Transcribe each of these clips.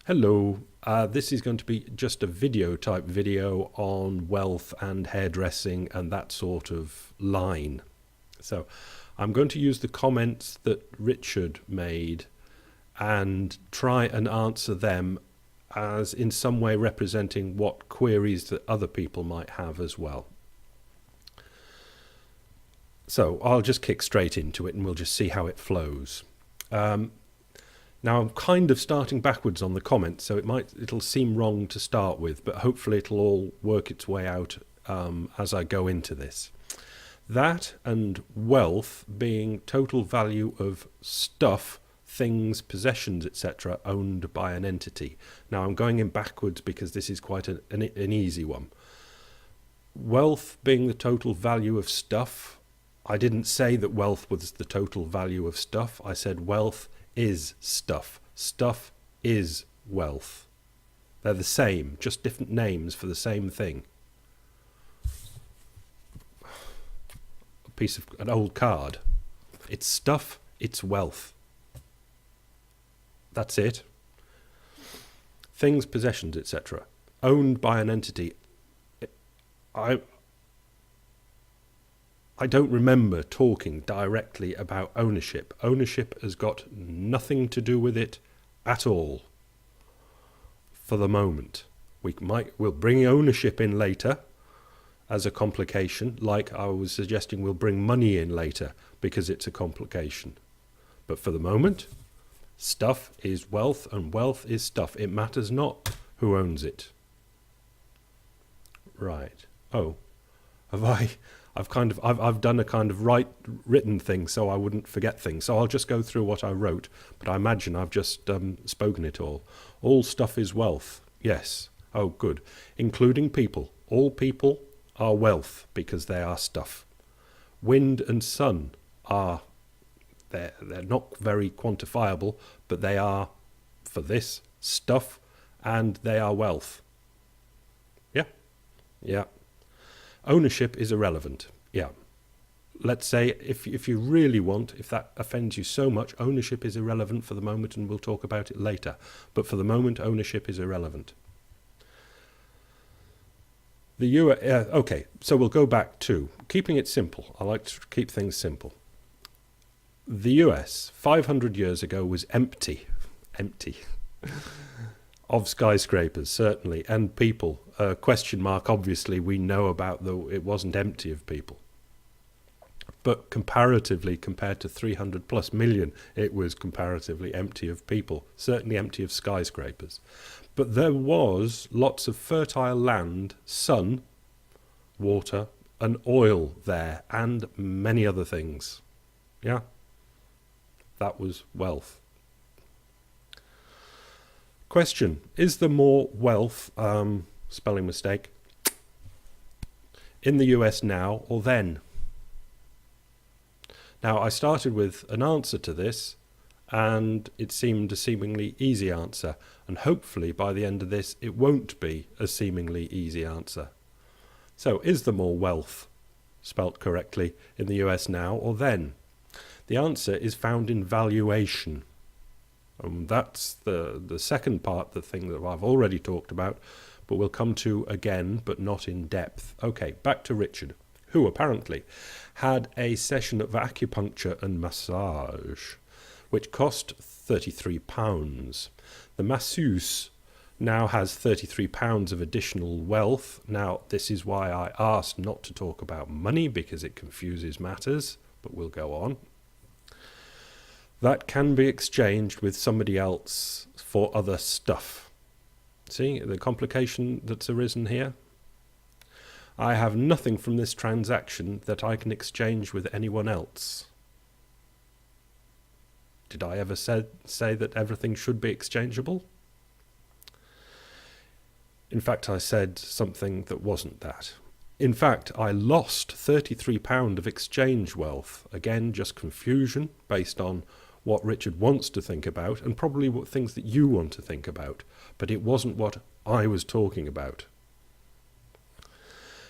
Hello, this is going to be just a video type video on wealth and hairdressing and that sort of line. So I'm going to use the comments that Richard made and try and answer them as in some way representing what queries that other people might have as well. So I'll just kick straight into it and we'll just see how it flows. Now I'm kind of starting backwards on the comments, so it'll seem wrong to start with, but hopefully it'll all work its way out as I go into this. That and wealth being total value of stuff, things, possessions, etc., owned by an entity. Now I'm going in backwards because this is quite an easy one. Wealth being the total value of stuff. I didn't say that wealth was the total value of stuff. I said wealth is stuff. Stuff is wealth. They're the same, just different names for the same thing. An old card. It's stuff, it's wealth. That's it. Things, possessions, etc. Owned by an entity. I don't remember talking directly about ownership. Ownership has got nothing to do with it at all for the moment. We'll bring ownership in later as a complication, like I was suggesting we'll bring money in later because it's a complication. But for the moment, stuff is wealth and wealth is stuff. It matters not who owns it. Right. Oh, I've done a kind of written thing so I wouldn't forget things. So I'll just go through what I wrote, but I imagine I've just spoken it all. All stuff is wealth. Yes. Oh, good. Including people. All people are wealth because they are stuff. Wind and sun are, they're not very quantifiable, but they are, for this, stuff, and they are wealth. Yeah? Yeah. Ownership is irrelevant. Yeah. Let's say if you really want, if that offends you so much, ownership is irrelevant for the moment and we'll talk about it later. But for the moment, ownership is irrelevant. Okay, so we'll go back to keeping it simple. I like to keep things simple. The US 500 years ago was empty of skyscrapers, certainly, and people. Question mark, obviously, we know about, though it wasn't empty of people. But comparatively, compared to 300 plus million, it was comparatively empty of people, certainly empty of skyscrapers. But there was lots of fertile land, sun, water, and oil there, and many other things. Yeah? That was wealth. Question, is there more wealth, spelling mistake, in the US now or then? Now, I started with an answer to this, and it seemed a seemingly easy answer, and hopefully by the end of this it won't be a seemingly easy answer. So, is there more wealth, spelt correctly, in the US now or then? The answer is found in valuation. That's the second part, the thing that I've already talked about, but we'll come to again, but not in depth. Okay, back to Richard, who apparently had a session of acupuncture and massage, which cost £33. The masseuse now has £33 of additional wealth. Now, this is why I asked not to talk about money, because it confuses matters, but we'll go on. That can be exchanged with somebody else for other stuff. See the complication that's arisen here? I have nothing from this transaction that I can exchange with anyone else. Did I ever say that everything should be exchangeable? In fact, I said something that wasn't that. In fact, I lost £33 of exchange wealth. Again, just confusion based on what Richard wants to think about and probably what things that you want to think about, but it wasn't what I was talking about.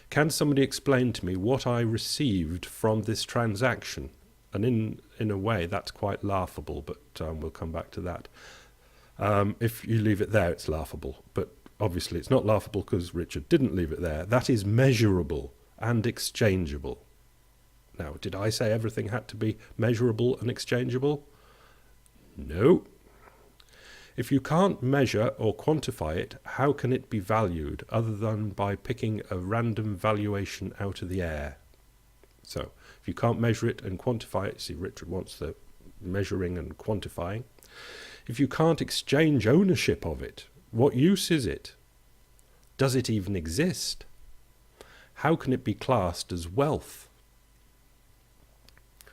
Can somebody explain to me what I received from this transaction? And in a way, that's quite laughable, but we'll come back to that. If you leave it there, it's laughable. But obviously it's not laughable because Richard didn't leave it there. That is measurable and exchangeable. Now, did I say everything had to be measurable and exchangeable? No. If you can't measure or quantify it, how can it be valued other than by picking a random valuation out of the air? So, if you can't measure it and quantify it, see, Richard wants the measuring and quantifying. If you can't exchange ownership of it, what use is it? Does it even exist? How can it be classed as wealth?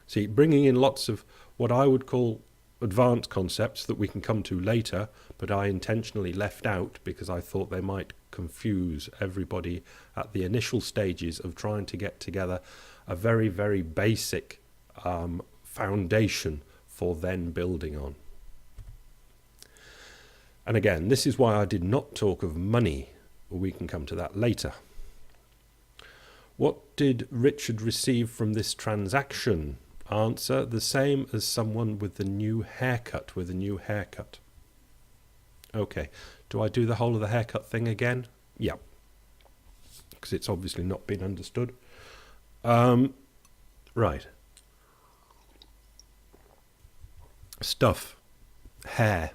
See, bringing in lots of what I would call advanced concepts that we can come to later, but I intentionally left out because I thought they might confuse everybody at the initial stages of trying to get together a very, very basic foundation for then building on. And again, this is why I did not talk of money. We can come to that later. What did Richard receive from this transaction? Answer, the same as someone with a new haircut, Okay, do I do the whole of the haircut thing again? Yeah, because it's obviously not been understood. Right. Stuff. Hair.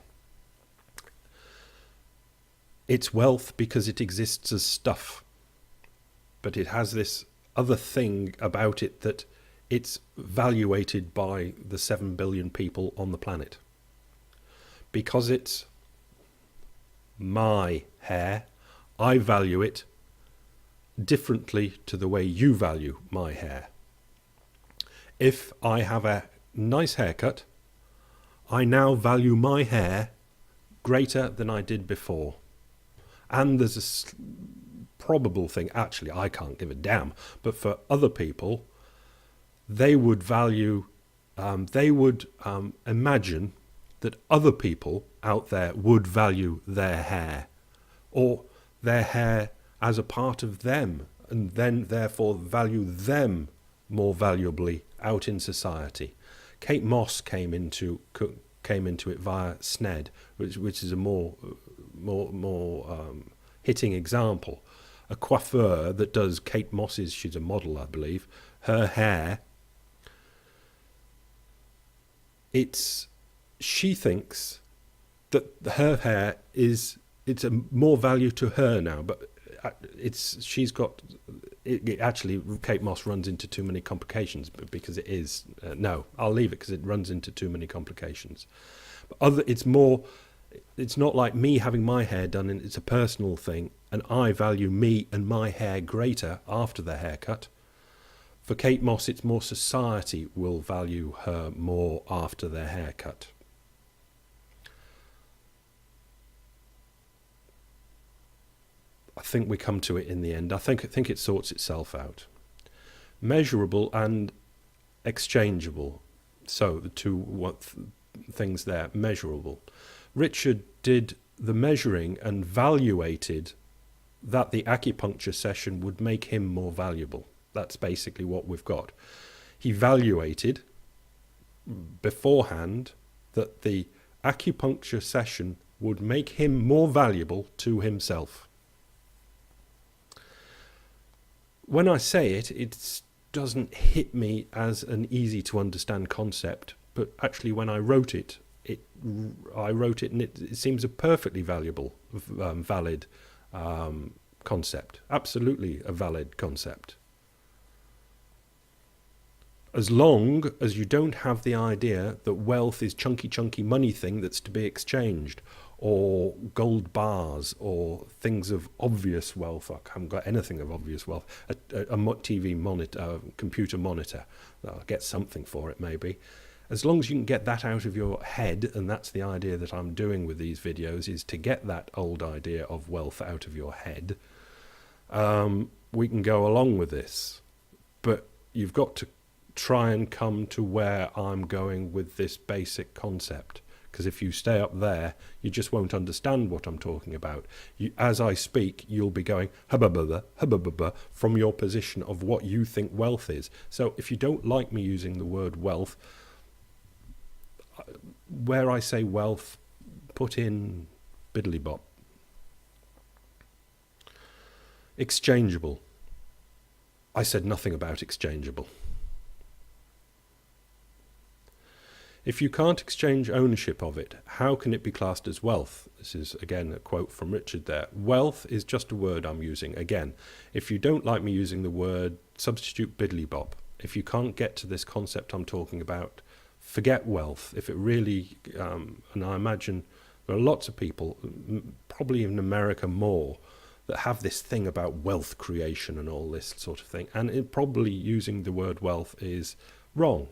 It's wealth because it exists as stuff. But it has this other thing about it that it's valuated by the 7 billion people on the planet. Because it's my hair, I value it differently to the way you value my hair. If I have a nice haircut, I now value my hair greater than I did before. And there's a probable thing, actually I can't give a damn, but for other people, they would value, imagine that other people out there would value their hair, or their hair as a part of them, and then therefore value them more valuably out in society. Kate Moss came into it via SNED, which is a more hitting example. A coiffeur that does Kate Moss's, she's a model, I believe, her hair, she thinks that her hair it's a more value to her now, but actually Kate Moss runs into too many complications because it is, no, I'll leave it because it runs into too many complications. But it's not like me having my hair done, and it's a personal thing, and I value me and my hair greater after the haircut. For Kate Moss, it's more society will value her more after their haircut. I think we come to it in the end. I think it sorts itself out. Measurable and exchangeable. So the two things there. Measurable. Richard did the measuring and valuated that the acupuncture session would make him more valuable. That's basically what we've got. He valuated beforehand that the acupuncture session would make him more valuable to himself. When I say it, it doesn't hit me as an easy to understand concept, but actually when I wrote it, and it seems a perfectly valuable, valid concept. Absolutely a valid concept. As long as you don't have the idea that wealth is chunky money thing that's to be exchanged, or gold bars, or things of obvious wealth. I haven't got anything of obvious wealth. A TV monitor, computer monitor, I'll get something for it maybe. As long as you can get that out of your head, and that's the idea that I'm doing with these videos, is to get that old idea of wealth out of your head, we can go along with this. But you've got to try and come to where I'm going with this basic concept, because if you stay up there, you just won't understand what I'm talking about. As I speak, you'll be going hubba from your position of what you think wealth is. So if you don't like me using the word wealth, where I say wealth, put in biddly bop. Exchangeable. I said nothing about exchangeable. If you can't exchange ownership of it, how can it be classed as wealth? This is, again, a quote from Richard there. Wealth is just a word I'm using. Again, if you don't like me using the word, substitute biddly bop. If you can't get to this concept I'm talking about, forget wealth. If it really, and I imagine there are lots of people, probably in America more, that have this thing about wealth creation and all this sort of thing. And it probably using the word wealth is wrong.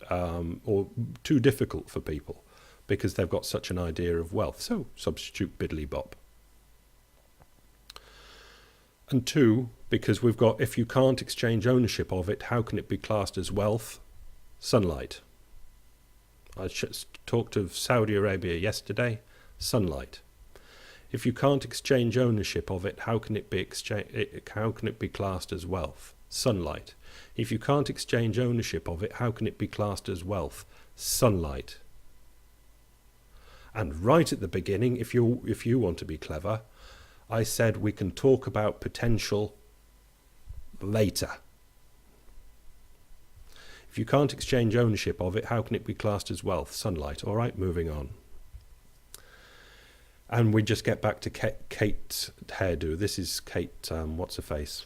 Or too difficult for people because they've got such an idea of wealth. So substitute biddly bop. And 2, because we've got, if you can't exchange ownership of it, how can it be classed as wealth? Sunlight. I talked of Saudi Arabia yesterday. Sunlight. If you can't exchange ownership of it, how can it be classed as wealth? Sunlight. If you can't exchange ownership of it, how can it be classed as wealth? Sunlight. And right at the beginning, if you want to be clever, I said we can talk about potential later. If you can't exchange ownership of it, how can it be classed as wealth? Sunlight. All right, moving on. And we just get back to Kate's hairdo. This is Kate, what's her face?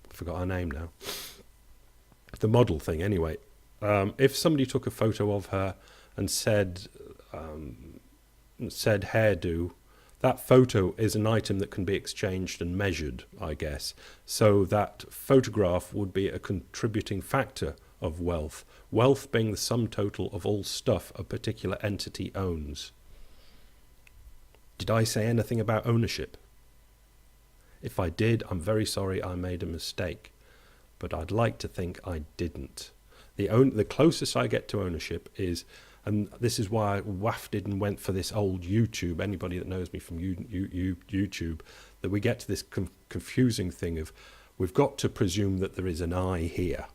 Forgot her name now. The model thing, anyway. If somebody took a photo of her and said hairdo, that photo is an item that can be exchanged and measured, I guess. So that photograph would be a contributing factor of wealth. Wealth being the sum total of all stuff a particular entity owns. Did I say anything about ownership? If I did, I'm very sorry, I made a mistake. But I'd like to think I didn't. The closest I get to ownership is, and this is why I wafted and went for this old YouTube, anybody that knows me from YouTube, that we get to this confusing thing of, we've got to presume that there is an I here,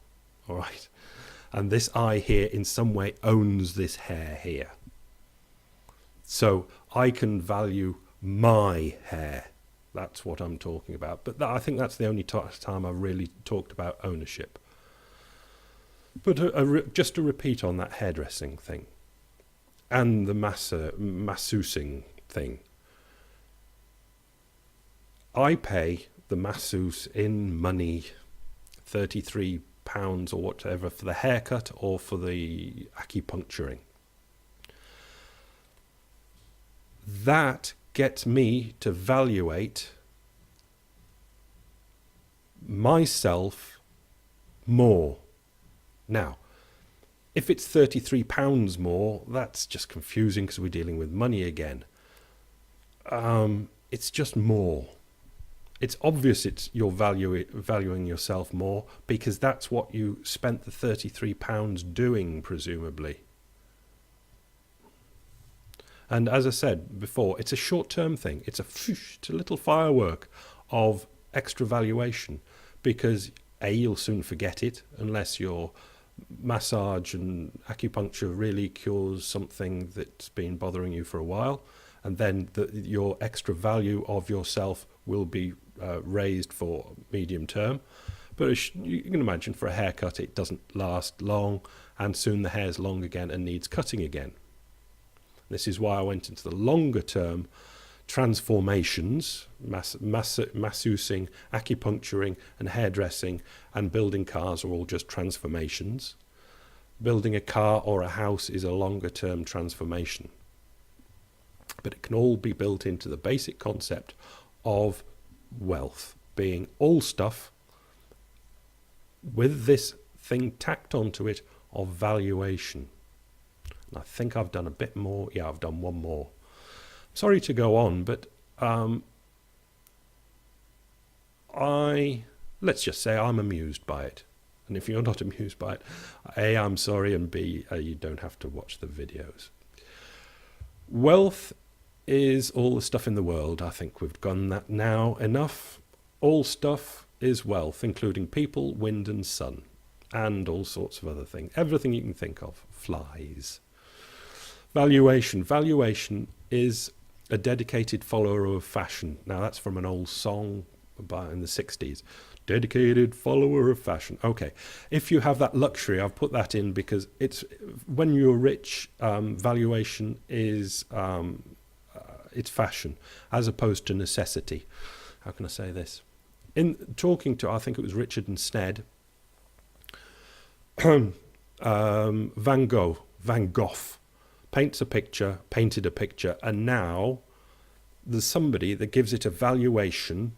all right? And this I here in some way owns this hair here. So I can value my hair. That's what I'm talking about. But I think that's the only time I've really talked about ownership. But just to repeat on that hairdressing thing and the masseusing thing. I pay the masseuse in money, £33 or whatever, for the haircut or for the acupuncturing. That gets me to evaluate myself more. Now, if it's £33 more, that's just confusing because we're dealing with money again. It's just more. It's obvious you're valuing yourself more because that's what you spent the £33 doing, presumably. And as I said before, it's a short-term thing. It's a little firework of extra valuation because A, you'll soon forget it unless your massage and acupuncture really cures something that's been bothering you for a while. And then your extra value of yourself will be raised for medium term. But you can imagine for a haircut, it doesn't last long, and soon the hair's long again and needs cutting again. This is why I went into the longer term transformations, masseusing, acupuncturing and hairdressing and building cars are all just transformations. Building a car or a house is a longer term transformation. But it can all be built into the basic concept of wealth being all stuff with this thing tacked onto it of valuation. I think I've done a bit more. Yeah, I've done one more. Sorry to go on, but let's just say I'm amused by it. And if you're not amused by it, A, I'm sorry, and B, you don't have to watch the videos. Wealth is all the stuff in the world. I think we've done that now enough. All stuff is wealth, including people, wind and sun, and all sorts of other things. Everything you can think of. Flies. Valuation. Valuation is a dedicated follower of fashion. Now that's from an old song in the 60s. Dedicated follower of fashion. Okay, if you have that luxury, I've put that in because it's when you're rich, valuation is it's fashion as opposed to necessity. How can I say this? In talking to, I think it was Richard and Sned, Van Gogh painted a picture, and now there's somebody that gives it a valuation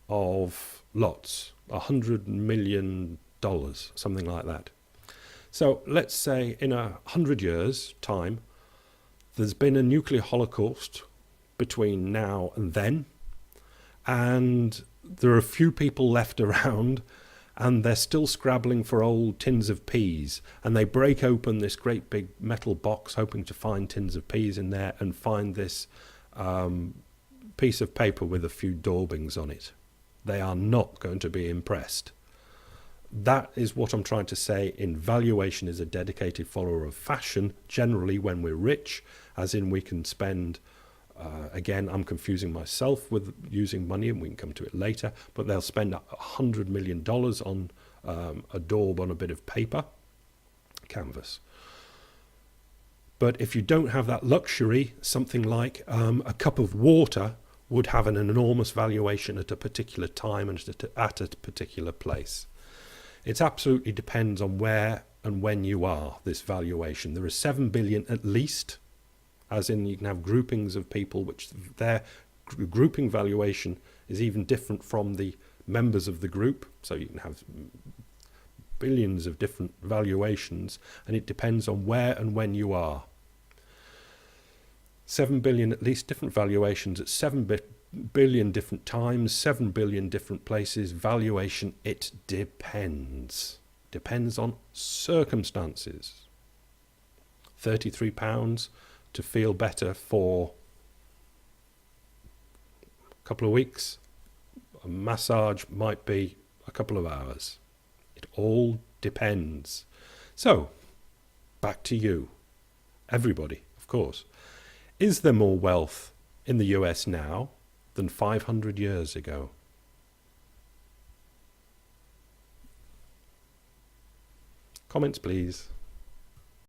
of lots, $100 million, something like that. So let's say in 100 years' time, there's been a nuclear holocaust between now and then, and there are a few people left around, and they're still scrabbling for old tins of peas, and they break open this great big metal box hoping to find tins of peas in there and find this piece of paper with a few daubings on it. They are not going to be impressed. That is what I'm trying to say in valuation is a dedicated follower of fashion, generally when we're rich, as in we can spend, again, I'm confusing myself with using money, and we can come to it later, but they'll spend $100 million on a daub on a bit of paper, canvas. But if you don't have that luxury, something like a cup of water would have an enormous valuation at a particular time and at a particular place. It absolutely depends on where and when you are, this valuation. There are 7 billion at least, as in you can have groupings of people which their grouping valuation is even different from the members of the group. So you can have billions of different valuations, and it depends on where and when you are. 7 billion at least different valuations at 7 billion different times, 7 billion different places. Valuation, it depends. Depends on circumstances. £33 to feel better for a couple of weeks. A massage might be a couple of hours. It all depends. So, back to you. Everybody, of course. Is there more wealth in the US now than 500 years ago? Comments, please.